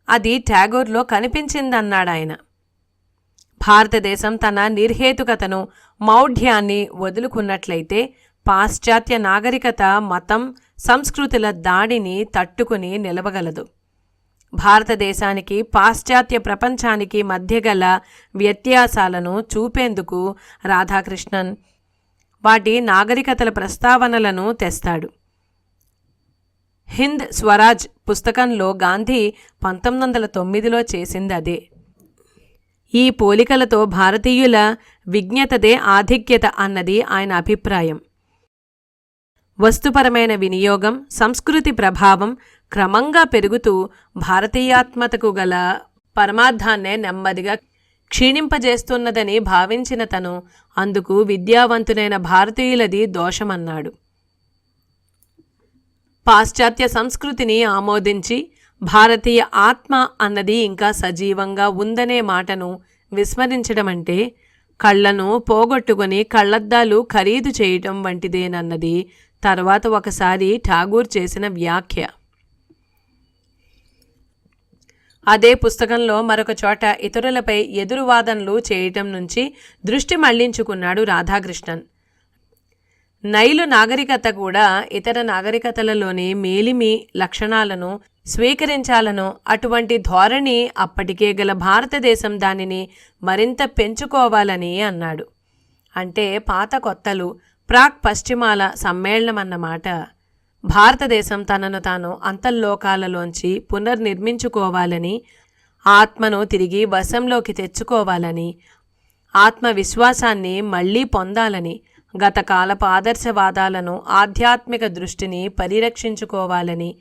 Speaker 1: అది ఠాగూర్లో కనిపించిందన్నాడాయన. భారతదేశం తన నిర్హేతుకతను, మౌఢ్యాన్ని వదులుకున్నట్లయితే పాశ్చాత్య నాగరికత మతం సంస్కృతుల దాడిని తట్టుకుని నిలవగలదు. భారతదేశానికి పాశ్చాత్య ప్రపంచానికి మధ్య గల వ్యత్యాసాలను చూపేందుకు రాధాకృష్ణన్ వాటి నాగరికతల ప్రస్తావనలను తెస్తాడు. హింద్ స్వరాజ్ పుస్తకంలో గాంధీ 1909లో చేసింది అదే. ఈ పోలికలతో భారతీయుల విజ్ఞతదే ఆధిక్యత అన్నది ఆయన అభిప్రాయం. వస్తుపరమైన వినియోగం, సంస్కృతి ప్రభావం క్రమంగా పెరుగుతూ భారతీయాత్మతకు గల పరమార్థాన్నే నెమ్మదిగా క్షీణింపజేస్తున్నదని భావించిన తను అందుకు విద్యావంతులైన భారతీయులది దోషమన్నాడు. పాశ్చాత్య సంస్కృతిని ఆమోదించి భారతీయ ఆత్మ అన్నది ఇంకా సజీవంగా ఉందనే మాటను విస్మరించడమంటే కళ్లను పోగొట్టుకుని కళ్లద్దాలు ఖరీదు చేయటం వంటిదేనన్నది తర్వాత ఒకసారి ఠాగూర్ చేసిన వ్యాఖ్య. అదే పుస్తకంలో మరొక చోట ఇతరులపై ఎదురువాదనలు చేయటం నుంచి దృష్టి మళ్లించుకున్నాడు రాధాకృష్ణన్. నైలు నాగరికత కూడా ఇతర నాగరికతలలోని మేలిమి లక్షణాలను స్వీకరించాలనో అటువంటి ధోరణి అప్పటికే గల భారతదేశం దానిని మరింత పెంచుకోవాలని అన్నాడు. అంటే పాత కొత్తలు, ప్రాక్ పశ్చిమాల సమ్మేళనమన్నమాట. భారతదేశం తనను తాను అంతర్లోకాలలోంచి పునర్నిర్మించుకోవాలని, ఆత్మను తిరిగి వశంలోకి తెచ్చుకోవాలని, ఆత్మవిశ్వాసాన్ని మళ్లీ పొందాలని, గతకాలపు ఆదర్శవాదాలను, ఆధ్యాత్మిక దృష్టిని పరిరక్షించుకోవాలని,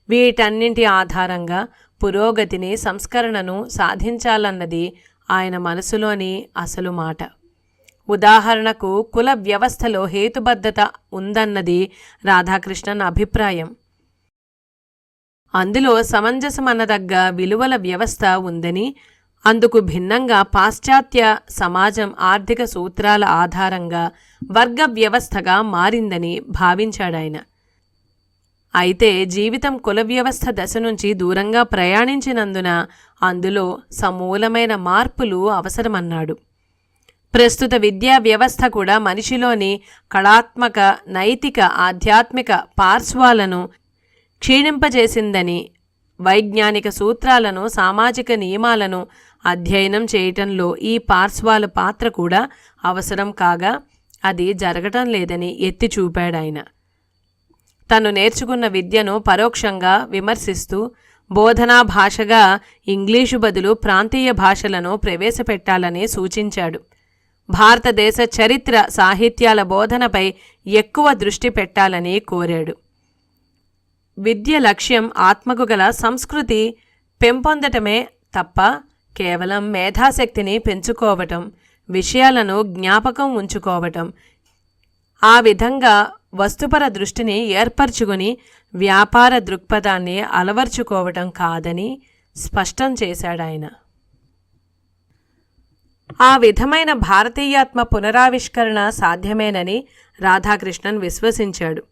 Speaker 1: వీటన్నింటి ఆధారంగా పురోగతిని, సంస్కరణను సాధించాలన్నది ఆయన మనసులోని అసలు మాట. ఉదాహరణకు కుల వ్యవస్థలో హేతుబద్ధత ఉందన్నది రాధాకృష్ణన్ అభిప్రాయం. అందులో సమంజసమనదగ్గ విలువల వ్యవస్థ ఉందని, అందుకు భిన్నంగా పాశ్చాత్య సమాజం ఆర్థిక సూత్రాల ఆధారంగా వర్గ వ్యవస్థగా మారిందని భావించాడాయన. అయితే జీవితం కుల వ్యవస్థ దశ నుంచి దూరంగా ప్రయాణించినందున అందులో సమూలమైన మార్పులు అవసరమన్నాడు. ప్రస్తుత విద్యా వ్యవస్థ కూడా మనిషిలోని కళాత్మక, నైతిక, ఆధ్యాత్మిక పార్శ్వాలను క్షీణింపజేసిందని, వైజ్ఞానిక సూత్రాలను, సామాజిక నియమాలను అధ్యయనం చేయటంలో ఈ పార్శ్వాల పాత్ర కూడా అవసరం కాగా అది జరగటం లేదని ఎత్తి చూపాడాయన. తను నేర్చుకున్న విద్యను పరోక్షంగా విమర్శిస్తూ బోధనా భాషగా ఇంగ్లీషు బదులు ప్రాంతీయ భాషలను ప్రవేశపెట్టాలని సూచించాడు. భారతదేశ చరిత్ర, సాహిత్యాల బోధనపై ఎక్కువ దృష్టి పెట్టాలని కోరాడు. విద్య లక్ష్యం ఆత్మకు గల సంస్కృతి పెంపొందటమే తప్ప కేవలం మేధాశక్తిని పెంచుకోవటం, విషయాలను జ్ఞాపకం ఉంచుకోవటం, ఆ విధంగా వస్తుపర దృష్టిని ఏర్పరచుకుని వ్యాపార దృక్పథాన్ని అలవర్చుకోవటం కాదని స్పష్టం చేశాడాయన. ఆ విధమైన భారతీయాత్మ పునరావిష్కరణ సాధ్యమేనని రాధాకృష్ణన్ విశ్వసించాడు.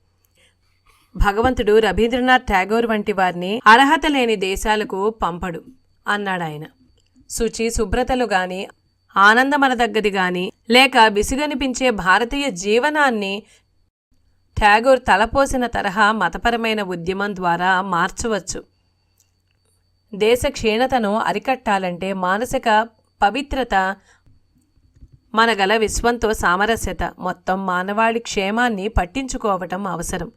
Speaker 1: భగవంతుడు రవీంద్రనాథ్ ఠాగూర్ వంటి వారిని అర్హత లేని దేశాలకు పంపడు అన్నాడాయన. శుచి శుభ్రతలు గాని, ఆనందమనదగ్గది గాని, లేక విసుగనిపించే భారతీయ జీవనాన్ని ఠాగూర్ తలపోసిన తరహా మతపరమైన ఉద్యమం ద్వారా మార్చవచ్చు. దేశ క్షీణతను అరికట్టాలంటే మానసిక పవిత్రత, మనగల విశ్వంతో సామరస్యత, మొత్తం మానవాళి క్షేమాన్ని పట్టించుకోవటం అవసరం.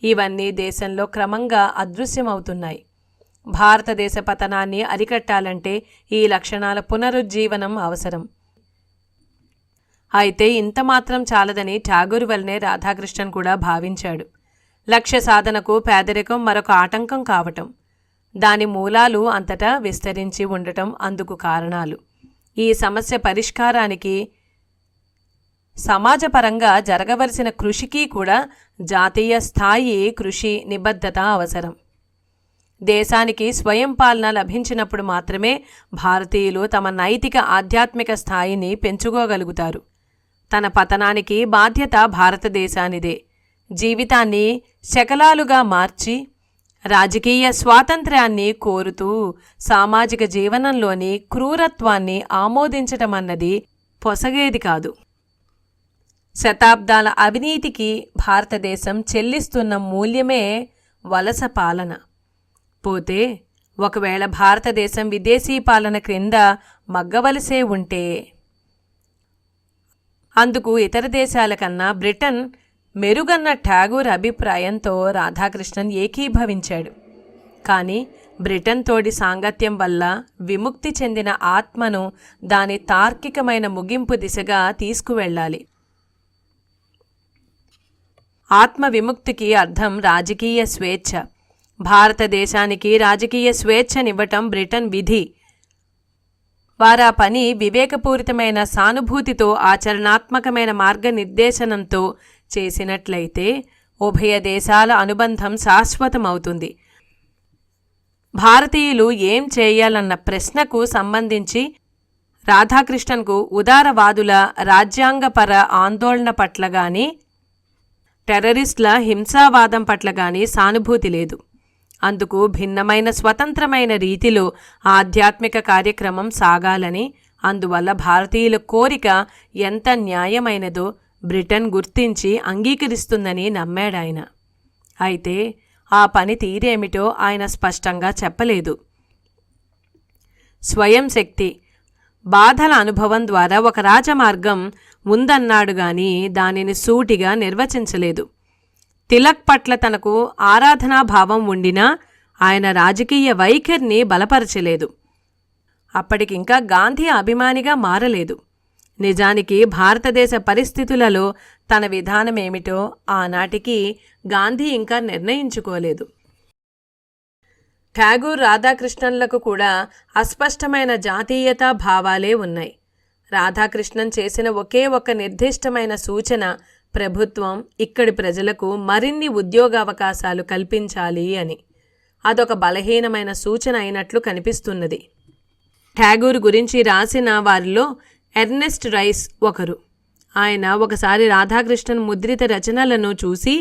Speaker 1: ఇవన్నీ దేశంలో క్రమంగా అదృశ్యమవుతున్నాయి. భారతదేశ పతనాన్ని అరికట్టాలంటే ఈ లక్షణాల పునరుజ్జీవనం అవసరం. అయితే ఇంత మాత్రం చాలదని ఠాగూర్ వల్లనే రాధాకృష్ణన్ కూడా భావించాడు. లక్ష్య సాధనకు పేదరికం మరొక ఆటంకం కావటం, దాని మూలాలు అంతటా విస్తరించి ఉండటం అందుకు కారణాలు. ఈ సమస్య పరిష్కారానికి సమాజపరంగా జరగవలసిన కృషికి కూడా జాతీయ స్థాయి కృషి నిబద్ధత అవసరం. దేశానికి స్వయం పాలన లభించినప్పుడు మాత్రమే భారతీయులు తమ నైతిక, ఆధ్యాత్మిక స్థాయిని పెంచుకోగలుగుతారు. తన పతనానికి బాధ్యత భారతదేశానిదే. జీవితాన్ని శకలాలుగా మార్చి రాజకీయ స్వాతంత్ర్యాన్ని కోరుతూ సామాజిక జీవనంలోని క్రూరత్వాన్ని ఆమోదించటమన్నది పొసగేది కాదు. శతాబ్దాల అవినీతికి భారతదేశం చెల్లిస్తున్న మూల్యమే వలస పాలన. పోతే ఒకవేళ భారతదేశం విదేశీ పాలన క్రింద మగ్గవలసే ఉంటే అందుకు ఇతర దేశాల కన్నా బ్రిటన్ మెరుగన్న ఠాగూర్ అభిప్రాయంతో రాధాకృష్ణన్ ఏకీభవించాడు. కానీ బ్రిటన్ తోడి సాంగత్యం వల్ల విముక్తి చెందిన ఆత్మను దాని తార్కికమైన ముగింపు దిశగా తీసుకువెళ్ళాలి. ఆత్మ విముక్తికి అర్థం రాజకీయ స్వేచ్ఛ. భారతదేశానికి రాజకీయ స్వేచ్ఛనివ్వటం బ్రిటన్ విధి. వారా పని వివేకపూరితమైన సానుభూతితో ఆచరణాత్మకమైన మార్గనిర్దేశనంతో చేసినట్లయితే ఉభయ దేశాల అనుబంధం శాశ్వతమవుతుంది. భారతీయులు ఏం చేయాలన్న ప్రశ్నకు సంబంధించి రాధాకృష్ణన్కు ఉదారవాదుల రాజ్యాంగపర ఆందోళన పట్ల గాని టెర్రరిస్టుల హింసావాదం పట్ల గాని సానుభూతి లేదు. అందుకు భిన్నమైన స్వతంత్రమైన రీతిలో ఆధ్యాత్మిక కార్యక్రమం సాగాలని, అందువల్ల భారతీయుల కోరిక ఎంత న్యాయమైనదో బ్రిటన్ గుర్తించి అంగీకరిస్తుందని నమ్మాడాయన. అయితే ఆ పని తీరేమిటో ఆయన స్పష్టంగా చెప్పలేదు. స్వయం శక్తి, బాధల అనుభవం ద్వారా ఒక రాజమార్గం ఉందన్నాడు గాని దానిని సూటిగా నిర్వచించలేదు. తిలక్ పట్ల తనకు ఆరాధనాభావం ఉండినా ఆయన రాజకీయ వైఖరిని బలపరచలేదు. అప్పటికింకా గాంధీ అభిమానిగా మారలేదు. నిజానికి భారతదేశ పరిస్థితులలో తన విధానమేమిటో ఆనాటికి గాంధీ ఇంకా నిర్ణయించుకోలేదు. ఠాగూర్ రాధాకృష్ణన్లకు కూడా అస్పష్టమైన జాతీయతా భావాలే ఉన్నాయి. రాధాకృష్ణన్ చేసిన ఒకే ఒక నిర్దిష్టమైన సూచన ప్రభుత్వం ఇక్కడి ప్రజలకు మరిన్ని ఉద్యోగావకాశాలు కల్పించాలి అని. అదొక బలహీనమైన సూచన అయినట్లు కనిపిస్తున్నది. ఠాగూర్ గురించి రాసిన వారిలో ఎర్నెస్ట్ రైస్ ఒకరు. ఆయన ఒకసారి రాధాకృష్ణన్ ముద్రిత రచనలను చూసి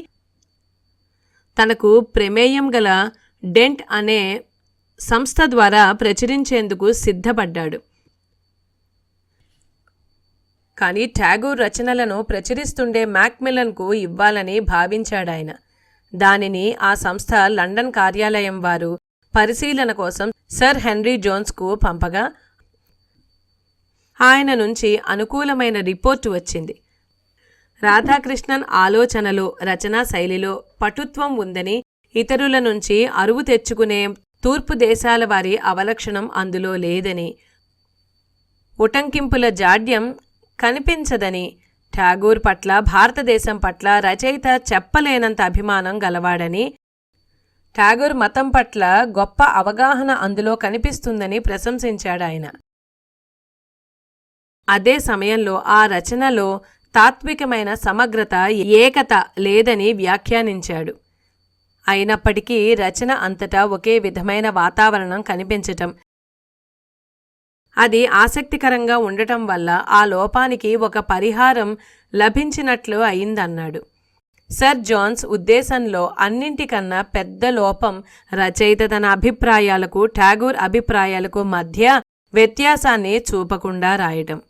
Speaker 1: తనకు ప్రమేయం గల డెంట్ అనే సంస్థ ద్వారా ప్రచురించేందుకు సిద్ధపడ్డాడు. కానీ ఠాగూర్ రచనలను ప్రచురిస్తుండే మ్యాక్మిలన్కు ఇవ్వాలని భావించాడాయన. దానిని ఆ సంస్థ లండన్ కార్యాలయం వారు పరిశీలన కోసం సర్ హెన్రీ జోన్స్కు పంపగా ఆయన నుంచి అనుకూలమైన రిపోర్టు వచ్చింది. రాధాకృష్ణన్ ఆలోచనలో, రచనా శైలిలో పటుత్వం ఉందని, ఇతరుల నుంచి అరువు తెచ్చుకునే తూర్పు దేశాల వారి అవలక్షణం అందులో లేదని, ఉటంకింపుల జాడ్యం కనిపించదని, ఠాగూర్ పట్ల, భారతదేశం పట్ల రచయిత చెప్పలేనంత అభిమానం గలవాడని, ఠాగూర్ మతం పట్ల గొప్ప అవగాహన అందులో కనిపిస్తుందని ప్రశంసించాడాయన. అదే సమయంలో ఆ రచనలో తాత్వికమైన సమగ్రత, ఏకత లేదని వ్యాఖ్యానించాడు. అయినప్పటికీ రచన అంతటా ఒకే విధమైన వాతావరణం కనిపించటం, అది ఆసక్తికరంగా ఉండటం వల్ల ఆ లోపానికి ఒక పరిహారం లభించినట్లు అయిందన్నాడు. సర్ జోన్స్ ఉద్దేశంలో అన్నింటికన్నా పెద్ద లోపం రచయిత తన అభిప్రాయాలకు, ఠాగూర్ అభిప్రాయాలకు మధ్య వ్యత్యాసాన్ని చూపకుండా రాయటం.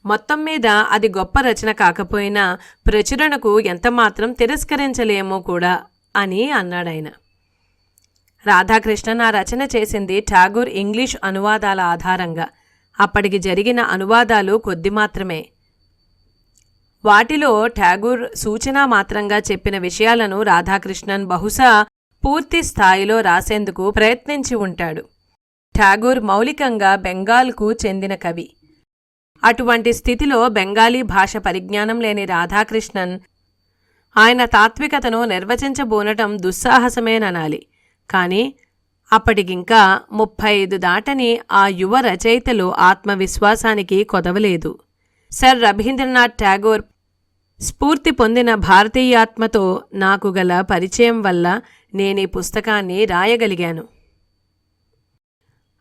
Speaker 1: మొత్తం మీద అది గొప్ప రచన కాకపోయినా ప్రచురణకు ఎంతమాత్రం తిరస్కరించలేమో కూడా అని అన్నాడాయన. రాధాకృష్ణన్ ఆ రచన చేసింది ఠాగూర్ ఇంగ్లీష్ అనువాదాల ఆధారంగా. అప్పటికి జరిగిన అనువాదాలు కొద్ది మాత్రమే. వాటిలో ఠాగూర్ సూచనా మాత్రంగా చెప్పిన విషయాలను రాధాకృష్ణన్ బహుశా పూర్తి స్థాయిలో రాసేందుకు ప్రయత్నించి ఉంటాడు. ఠాగూర్ మౌలికంగా బెంగాల్కు చెందిన కవి. అటువంటి స్థితిలో బెంగాలీ భాష పరిజ్ఞానం లేని రాధాకృష్ణన్ ఆయన తాత్వికతను నిర్వచించబోనటం దుస్సాహసమేననాలి. కానీ అప్పటికింకా 35 దాటని ఆ యువ రచయితలో ఆత్మవిశ్వాసానికి కొదవలేదు. సర్ రవీంద్రనాథ్ ఠాగూర్ స్ఫూర్తి పొందిన భారతీయాత్మతో నాకు గల పరిచయం వల్ల నేనీ పుస్తకాన్ని రాయగలిగాను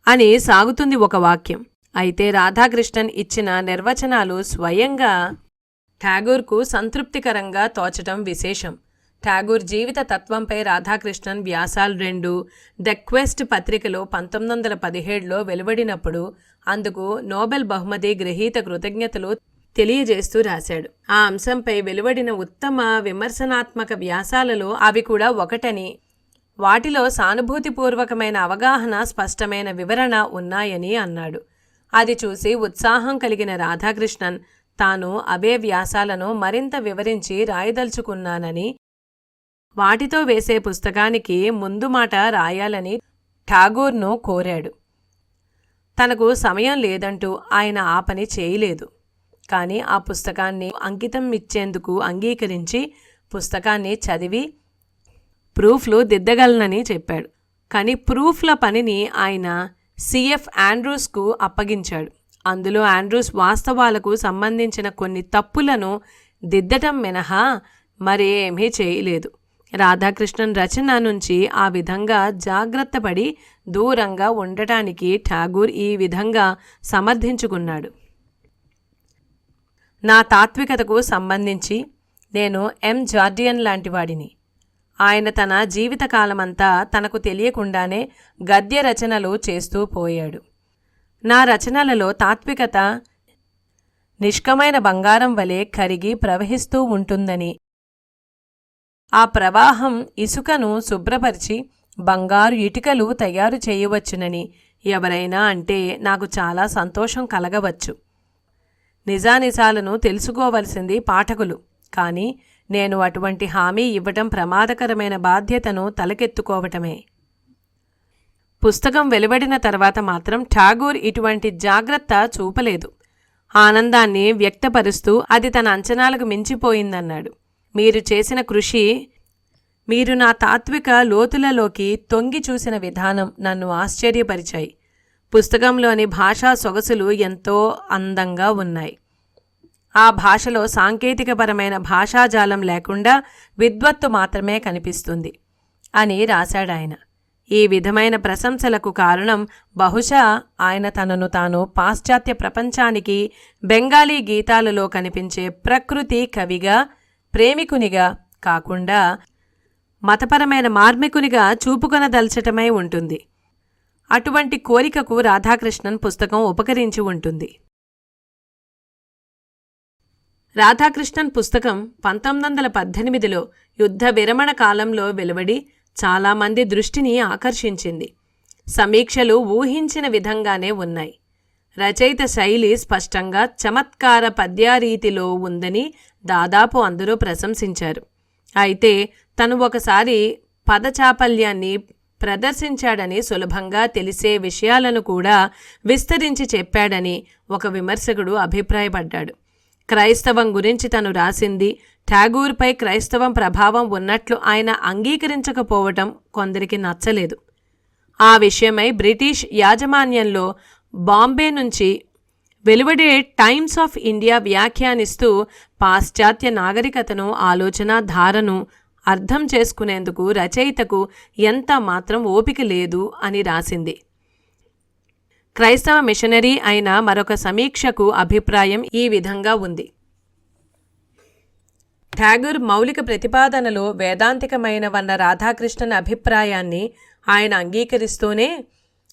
Speaker 1: అని సాగుతుంది ఒక వాక్యం. అయితే రాధాకృష్ణన్ ఇచ్చిన నిర్వచనాలు స్వయంగా ఠాగూర్కు సంతృప్తికరంగా తోచటం విశేషం. ఠాగూర్ జీవిత తత్వంపై రాధాకృష్ణన్ వ్యాసాలు 2 ద క్వెస్ట్ పత్రికలో 1917లో వెలువడినప్పుడు అందుకు నోబెల్ బహుమతి గ్రహీత కృతజ్ఞతలు తెలియజేస్తూ రాశాడు. ఆ అంశంపై వెలువడిన ఉత్తమ విమర్శనాత్మక వ్యాసాలలో అవి కూడా ఒకటని, వాటిలో సానుభూతిపూర్వకమైన అవగాహన, స్పష్టమైన వివరణ ఉన్నాయని అన్నాడు. అది చూసి ఉత్సాహం కలిగిన రాధాకృష్ణన్ తాను అవే వ్యాసాలను మరింత వివరించి రాయదలుచుకున్నానని, వాటితో వేసే పుస్తకానికి ముందు మాట రాయాలని ఠాగూర్ను కోరాడు. తనకు సమయం లేదంటూ ఆయన ఆ పని చేయలేదు. కానీ ఆ పుస్తకాన్ని అంకితం ఇచ్చేందుకు అంగీకరించి పుస్తకాన్ని చదివి ప్రూఫ్లు దిద్దగలనని చెప్పాడు. కానీ ప్రూఫ్ల పనిని ఆయన సిఎఫ్ ఆండ్రూస్కు అప్పగించాడు. అందులో ఆండ్రూస్ వాస్తవాలకు సంబంధించిన కొన్ని తప్పులను దిద్దటం మినహా మరేమీ చేయలేదు. రాధాకృష్ణన్ రచన నుంచి ఆ విధంగా జాగ్రత్తపడి దూరంగా ఉండటానికి ఠాగూర్ ఈ విధంగా సమర్థించుకున్నాడు. నా తాత్వికతకు సంబంధించి నేను జార్డియన్ లాంటివాడిని. ఆయన తన జీవితకాలమంతా తనకు తెలియకుండానే గద్య రచనలు చేస్తూ పోయాడు. నా రచనలలో తాత్వికత నిష్కమైన బంగారం వలె కరిగి ప్రవహిస్తూ ఉంటుందని, ఆ ప్రవాహం ఇసుకను శుభ్రపరిచి బంగారు ఇటుకలు తయారు చేయవచ్చునని ఎవరైనా అంటే నాకు చాలా సంతోషం కలగవచ్చు. నిజానిజాలను తెలుసుకోవలసింది పాఠకులు. కానీ నేను అటువంటి హామీ ఇవ్వటం ప్రమాదకరమైన బాధ్యతను తలకెత్తుకోవటమే. పుస్తకం వెలువడిన తర్వాత మాత్రం ఠాగూర్ ఇటువంటి జాగ్రత్త చూపలేదు. ఆనందాన్ని వ్యక్తపరుస్తూ అది తన అంచనాలకు మించిపోయిందన్నాడు. మీరు చేసిన కృషి, మీరు నా తాత్విక లోతులలోకి తొంగి చూసిన విధానం నన్ను ఆశ్చర్యపరిచాయి. పుస్తకంలోని భాషా సొగసులు ఎంతో అందంగా ఉన్నాయి. ఆ భాషలో సాంకేతికపరమైన భాషాజాలం లేకుండా విద్వత్తు మాత్రమే కనిపిస్తుంది అని రాశాడాయన. ఈ విధమైన ప్రశంసలకు కారణం బహుశా ఆయన తనను తాను పాశ్చాత్య ప్రపంచానికి బెంగాలీ గీతాలలో కనిపించే ప్రకృతి కవిగా, ప్రేమికునిగా కాకుండా మతపరమైన మార్మికునిగా చూపుకొనదల్చటమై ఉంటుంది. అటువంటి కోరికకు రాధాకృష్ణన్ పుస్తకం ఉపకరించి ఉంటుంది. రాధాకృష్ణన్ పుస్తకం 1918లో యుద్ధ విరమణ కాలంలో వెలువడి చాలామంది దృష్టిని ఆకర్షించింది. సమీక్షలు ఊహించిన విధంగానే ఉన్నాయి. రచయిత శైలి స్పష్టంగా చమత్కార పద్యారీతిలో ఉందని దాదాపు అందరూ ప్రశంసించారు. అయితే తను ఒకసారి పదచాపల్యాన్ని ప్రదర్శించాడని, సులభంగా తెలిసే విషయాలను కూడా విస్తరించి చెప్పాడని ఒక విమర్శకుడు అభిప్రాయపడ్డాడు. క్రైస్తవం గురించి తను రాసింది ఠాగూర్పై క్రైస్తవం ప్రభావం ఉన్నట్లు ఆయన అంగీకరించకపోవటం కొందరికి నచ్చలేదు. ఆ విషయమై బ్రిటిష్ యాజమాన్యంలో బాంబే నుంచి వెలువడే టైమ్స్ ఆఫ్ ఇండియా వ్యాఖ్యానిస్తూ పాశ్చాత్య నాగరికతను, ఆలోచన ధారను అర్థం చేసుకునేందుకు రచయితకు ఎంత మాత్రం ఓపిక లేదు అని రాసింది. క్రైస్తవ మిషనరీ అయిన మరొక సమీక్షకు అభిప్రాయం ఈ విధంగా ఉంది. ఠాగూర్ మౌలిక ప్రతిపాదనలు వేదాంతికమైనవన్న రాధాకృష్ణన్ అభిప్రాయాన్ని ఆయన అంగీకరిస్తూనే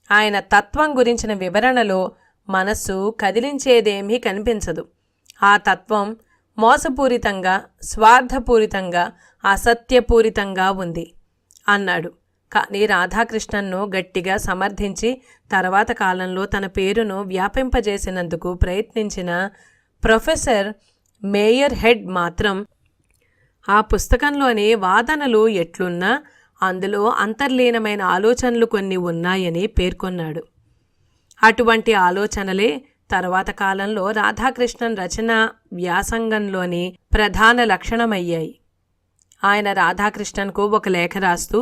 Speaker 1: ఆయన తత్వం గురించిన వివరణలో మనస్సు కదిలించేదేమీ కనిపించదు. ఆ తత్వం మోసపూరితంగా, స్వార్థపూరితంగా, అసత్యపూరితంగా ఉంది అన్నాడు. కానీ రాధాకృష్ణన్ను గట్టిగా సమర్థించి తర్వాత కాలంలో తన పేరును వ్యాపింపజేసినందుకు ప్రయత్నించిన ప్రొఫెసర్ మేయర్ హెడ్ మాత్రం ఆ పుస్తకంలోని వాదనలు ఎట్లున్నా అందులో అంతర్లీనమైన ఆలోచనలు కొన్ని ఉన్నాయని పేర్కొన్నాడు. అటువంటి ఆలోచనలే తర్వాత కాలంలో రాధాకృష్ణన్ రచన వ్యాసంగంలోని ప్రధాన లక్షణమయ్యాయి. ఆయన రాధాకృష్ణన్కు ఒక లేఖ రాస్తూ,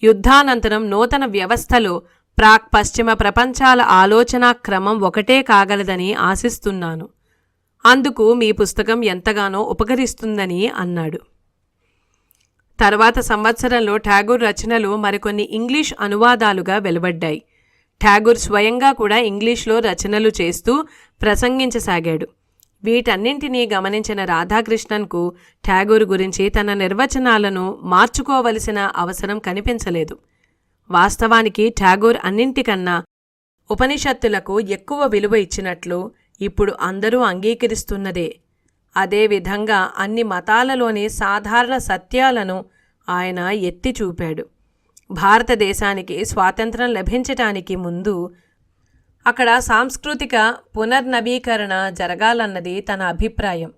Speaker 1: యుద్ధానంతరం నూతన వ్యవస్థలో ప్రాక్ పశ్చిమ ప్రపంచాల ఆలోచనా క్రమం ఒకటే కాగలదని ఆశిస్తున్నాను. అందుకు మీ పుస్తకం ఎంతగానో ఉపకరిస్తుందని అన్నాడు. తర్వాత సంవత్సరంలో ఠాగూర్ రచనలు మరికొన్ని ఇంగ్లీష్ అనువాదాలుగా వెలువడ్డాయి. ఠాగూర్ స్వయంగా కూడా ఇంగ్లీష్లో రచనలు చేస్తూ ప్రసంగించసాగాడు. వీటన్నింటినీ గమనించిన రాధాకృష్ణన్కు ఠాగూర్ గురించి తన నిర్వచనాలను మార్చుకోవలసిన అవసరం కనిపించలేదు. వాస్తవానికి ఠాగూర్ అన్నింటికన్నా ఉపనిషత్తులకు ఎక్కువ విలువ ఇచ్చినట్లు ఇప్పుడు అందరూ అంగీకరిస్తున్నదే. అదేవిధంగా అన్ని మతాలలోని సాధారణ సత్యాలను ఆయన ఎత్తి చూపాడు. భారతదేశానికి స్వాతంత్రం లభించటానికి ముందు అక్కడ సాంస్కృతిక పునర్నవీకరణ జరగాలన్నది తన అభిప్రాయం.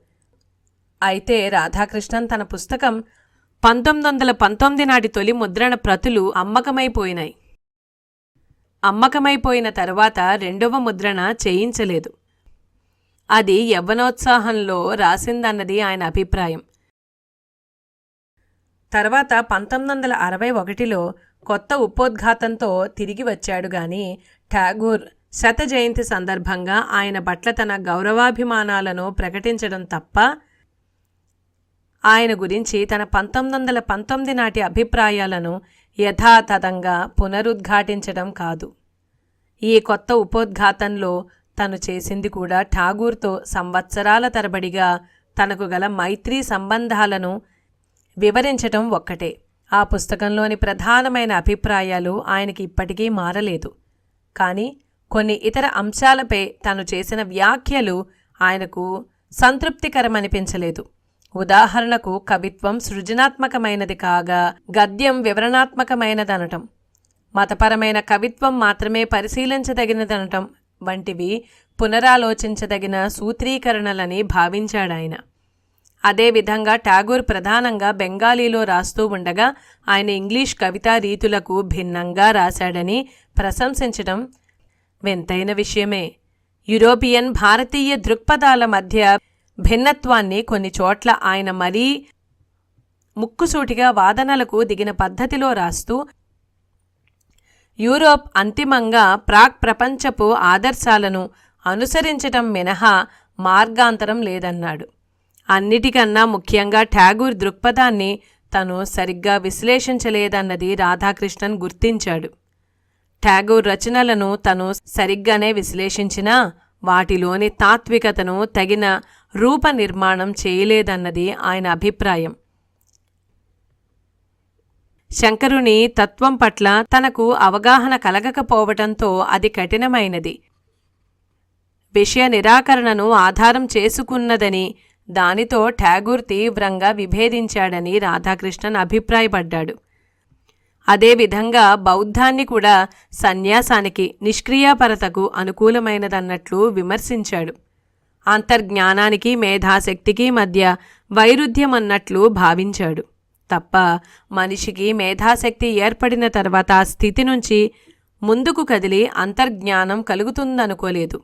Speaker 1: అయితే రాధాకృష్ణన్ తన పుస్తకం 1919 నాటి తొలి ముద్రణ ప్రతులు అమ్మకమైపోయినాయి. అమ్మకమైపోయిన తర్వాత రెండవ ముద్రణ చేయించలేదు. అది యవ్వనోత్సాహంలో రాసిందన్నది ఆయన అభిప్రాయం. తర్వాత 1961లో కొత్త ఉపోద్ఘాతంతో తిరిగి వచ్చాడు గాని ఠాగూర్ శత జయంతి సందర్భంగా ఆయన పట్ల తన గౌరవాభిమానాలను ప్రకటించడం తప్ప ఆయన గురించి తన 1919 నాటి అభిప్రాయాలను యథాతథంగా పునరుద్ఘాటించడం కాదు. ఈ కొత్త ఉపోద్ఘాతంలో తను చేసింది కూడా ఠాగూర్తో సంవత్సరాల తరబడిగా తనకు గల మైత్రీ సంబంధాలను వివరించటం ఒక్కటే. ఆ పుస్తకంలోని ప్రధానమైన అభిప్రాయాలు ఆయనకి ఇప్పటికీ మారలేదు. కానీ కొన్ని ఇతర అంశాలపై తను చేసిన వ్యాఖ్యలు ఆయనకు సంతృప్తికరమనిపించలేదు. ఉదాహరణకు కవిత్వం సృజనాత్మకమైనది కాగా గద్యం వివరణాత్మకమైనదనటం, మతపరమైన కవిత్వం మాత్రమే పరిశీలించదగినదనటం వంటివి పునరాలోచించదగిన సూత్రీకరణలని భావించాడాయన. అదేవిధంగా ఠాగూర్ ప్రధానంగా బెంగాలీలో రాస్తూ ఉండగా ఆయన ఇంగ్లీష్ కవితా రీతులకు భిన్నంగా రాశాడని ప్రశంసించడం వింతైన విషయమే. యూరోపియన్ భారతీయ దృక్పథాల మధ్య భిన్నత్వాన్ని కొన్ని చోట్ల ఆయన మరీ ముక్కుసూటిగా వాదనలకు దిగిన పద్ధతిలో రాస్తూ యూరోప్ అంతిమంగా ప్రాక్ ప్రపంచపు ఆదర్శాలను అనుసరించటం మినహా మార్గాంతరం లేదన్నాడు. అన్నిటికన్నా ముఖ్యంగా ఠాగూర్ దృక్పథాన్ని తను సరిగ్గా విశ్లేషించలేదన్నది రాధాకృష్ణన్ గుర్తించాడు. ఠాగూర్ రచనలను తను సరిగ్గానే విశ్లేషించినా వాటిలోని తాత్వికతను తగిన రూప నిర్మాణం చేయలేదన్నది ఆయన అభిప్రాయం. శంకరుని తత్వం పట్ల తనకు అవగాహన కలగకపోవటంతో అది కఠినమైనది, విషయ నిరాకరణను ఆధారం చేసుకున్నదని దానితో ఠాగూర్ తీవ్రంగా విభేదించాడని రాధాకృష్ణన్ అభిప్రాయపడ్డాడు. అదేవిధంగా బౌద్ధాన్ని కూడా సన్యాసానికి, నిష్క్రియాపరతకు అనుకూలమైనదన్నట్లు విమర్శించాడు. అంతర్జ్ఞానానికి మేధాశక్తికి మధ్య వైరుధ్యమన్నట్లు భావించాడు తప్ప మనిషికి మేధాశక్తి ఏర్పడిన తర్వాత ఆ స్థితి నుంచి ముందుకు కదిలి అంతర్జ్ఞానం కలుగుతుందనుకోలేదు.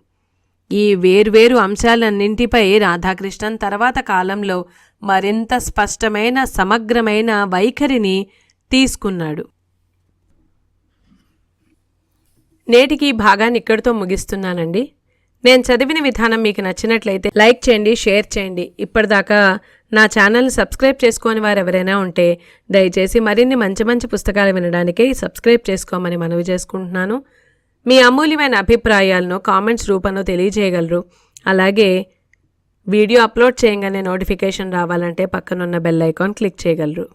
Speaker 1: ఈ వేర్వేరు అంశాలన్నింటిపై రాధాకృష్ణన్ తర్వాత కాలంలో మరింత స్పష్టమైన సమగ్రమైన వైఖరిని తీసుకున్నాడు. నేటికి భాగాన్ని ఇక్కడితో ముగిస్తున్నానండి. నేను చదివిన విధానం మీకు నచ్చినట్లయితే లైక్ చేయండి, షేర్ చేయండి. ఇప్పటిదాకా నా ఛానల్ని సబ్స్క్రైబ్ చేసుకోని వారు ఎవరైనా ఉంటే దయచేసి మరిన్ని మంచి మంచి పుస్తకాలు వినడానికి సబ్స్క్రైబ్ చేసుకోమని మనవి చేసుకుంటున్నాను. మీ అమూల్యమైన అభిప్రాయాలను కామెంట్స్ రూపంలో తెలియజేయగలరు. అలాగే వీడియో అప్లోడ్ చేయగానే నోటిఫికేషన్ రావాలంటే పక్కనున్న బెల్ ఐకాన్ క్లిక్ చేయగలరు.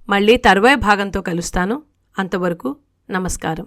Speaker 1: మళ్ళీ తర్వాయి భాగంతో కలుస్తాను. అంతవరకు నమస్కారం.